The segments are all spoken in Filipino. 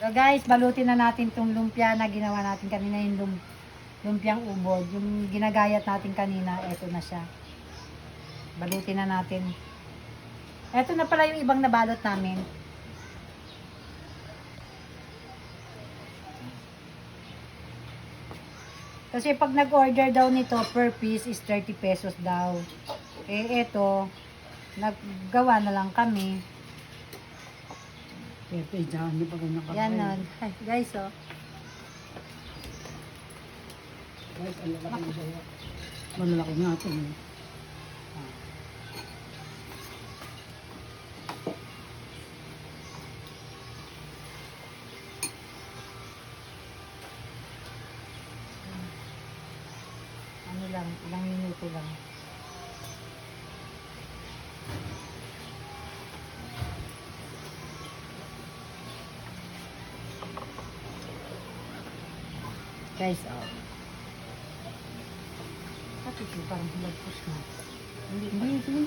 So guys, balutin na natin tong lumpia na ginawa natin kanina, yung lumpiang ubod. Yung ginagayat natin kanina, eto na siya. Balutin na natin. Eto na pala yung ibang nabalot namin. Kasi pag nag-order daw nito, per piece is 30 pesos daw. Eh eto, naggawa na lang kami. Ito, hindi pa ganyan ka. Yan nun. Ay, guys, oh. Guys, ang lalaki na siya. Malalaki nga ito. Ano lang, ilang minuto lang. Guys, oh. Bakit yung parang hulagpos na? Hindi, sige.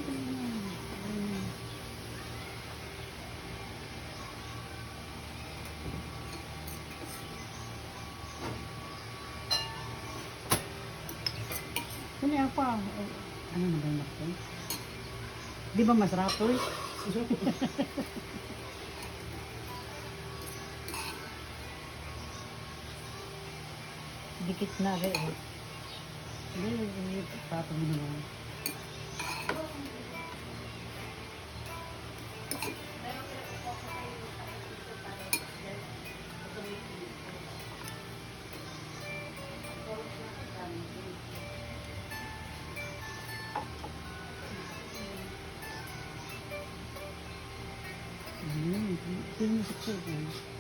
Ano yan pa? Ano na ba yung natin? Di ba masarap po? Dikit na rin, oh. Hindi, tatang mo naman. Sino sa